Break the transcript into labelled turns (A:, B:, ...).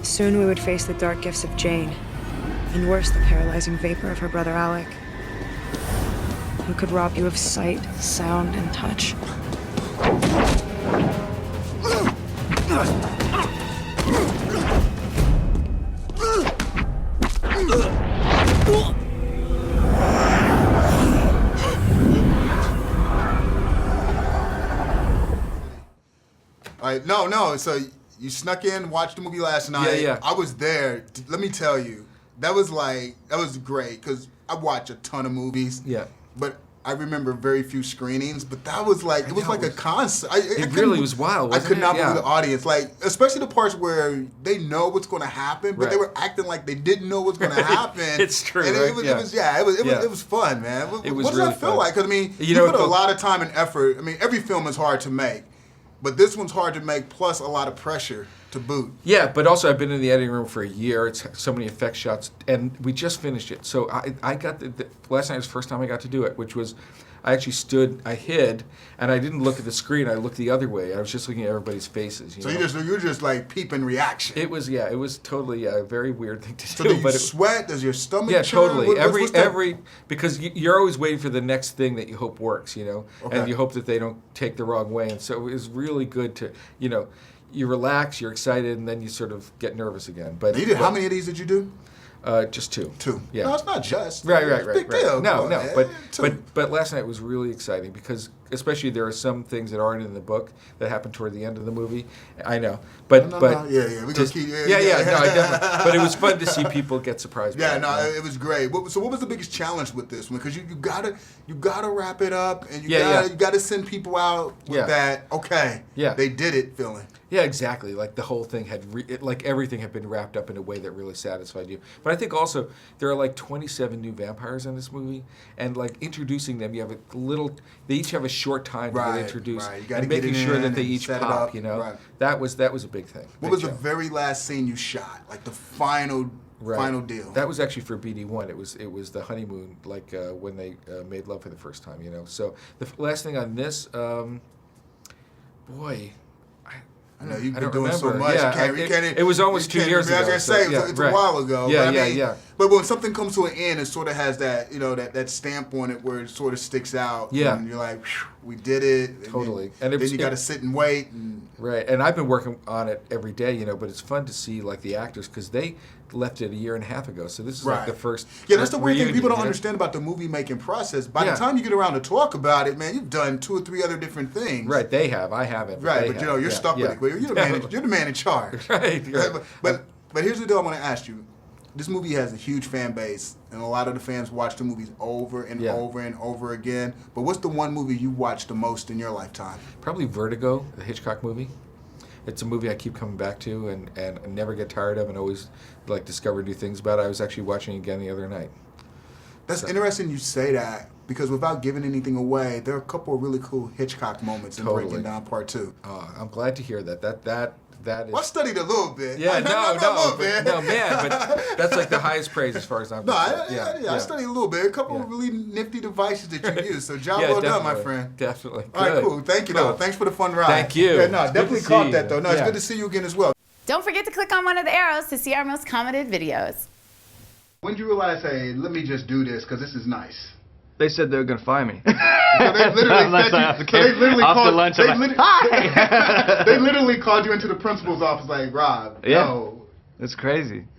A: Soon we would face the dark gifts of Jane, and worse, the paralyzing vapor of her brother Alec, who could rob you of sight, sound, and touch.
B: All right, no. So you snuck in, watched the movie last night.
C: Yeah.
B: I was there. Let me tell you, that was great because I watch a ton of movies.
C: Yeah.
B: But I remember very few screenings. But that was like it was like a concert.
C: It really was wild. Wasn't
B: I could not
C: it?
B: believe the audience, like especially the parts where they know what's going to happen, but they were acting like they didn't know what's going to happen.
C: It's true.
B: And
C: right?
B: it was fun, man.
C: It was
B: what does
C: really
B: that feel
C: fun.
B: like? Because I mean, you put a lot of time and effort. I mean, every film is hard to make. But this one's hard to make, plus a lot of pressure to boot.
C: Yeah, but also I've been in the editing room for a year. It's so many effect shots, and we just finished it. So I got last night was the first time I got to do it, which was I actually I hid, and I didn't look at the screen. I looked the other way. I was just looking at everybody's faces. You know?
B: You're just like peeping reaction.
C: It was totally a very weird thing to do.
B: So do you sweat? Does your stomach?
C: Yeah,
B: churn?
C: totally. Because you're always waiting for the next thing that you hope works, you know, and you hope that they don't take the wrong way. And so it was really good to, you know, you relax, you're excited, and then you sort of get nervous again. But
B: how many of these did you do?
C: Just two.
B: Yeah. No, it's not just.
C: Right.
B: Big deal.
C: No. But last night was really exciting because especially there are some things that aren't in the book that happen toward the end of the movie. I know. But
B: No. Yeah. We just keep.
C: No, I definitely. But it was fun to see people get surprised.
B: Yeah,
C: by
B: it was great. So what was the biggest challenge with this one? Because you gotta wrap it up, and you gotta send people out with that. Okay.
C: Yeah.
B: They did it feeling.
C: Yeah, exactly. Like the whole thing had, like everything had been wrapped up in a way that really satisfied you. But I think also there are like 27 new vampires in this movie, and like introducing them, you have a little. They each have a short time to get introduced, and making sure that they each pop. You know, that was a big thing.
B: What was the very last scene you shot? Like the final deal.
C: That was actually for BD1. It was the honeymoon, like when they made love for the first time. You know, so the last thing on this, boy.
B: I know you've been doing so much.
C: Yeah, it was almost 2 years ago.
B: I was gonna say it's a while ago.
C: Yeah.
B: But when something comes to an end, it sort of has that that stamp on it where it sort of sticks out.
C: Yeah,
B: and you're like, we did it.
C: Totally.
B: And then you got to sit and wait.
C: Right. And I've been working on it every day, you know. But it's fun to see like the actors because they left it a year and a half ago. So this is like the first.
B: Yeah, that's the weird thing people don't understand about the movie making process. By the time you get around to talk about it, man, you've done 2 or 3 other different things.
C: Right. They have. I haven't.
B: Right. But you know, you're stuck with it. You're the man in charge.
C: Right.
B: But here's the deal I want to ask you. This movie has a huge fan base, and a lot of the fans watch the movies over and over and over again. But what's the one movie you watched the most in your lifetime?
C: Probably Vertigo, the Hitchcock movie. It's a movie I keep coming back to and never get tired of and always like discover new things about it. I was actually watching it again the other night.
B: That's interesting you say that because without giving anything away, there are a couple of really cool Hitchcock moments in Breaking Down Part 2.
C: I'm glad to hear that. That is.
B: Well, I studied a little bit.
C: Yeah,
B: no,
C: man, but that's like the highest praise as far as I'm concerned.
B: I studied a little bit. A couple of really nifty devices that you use. So job well done, my friend.
C: Definitely.
B: All right, cool. Thank you, though. Thanks for the fun ride.
C: Thank you.
B: Yeah, no, definitely caught that, though. No, it's good to see you again as well.
D: Don't forget to click on one of the arrows to see our most commented videos.
B: When did you realize, hey, let me just do this because this is nice?
E: They said they were going to fire me.
B: So they literally called you into the principal's office like, Rob,
E: no. It's crazy.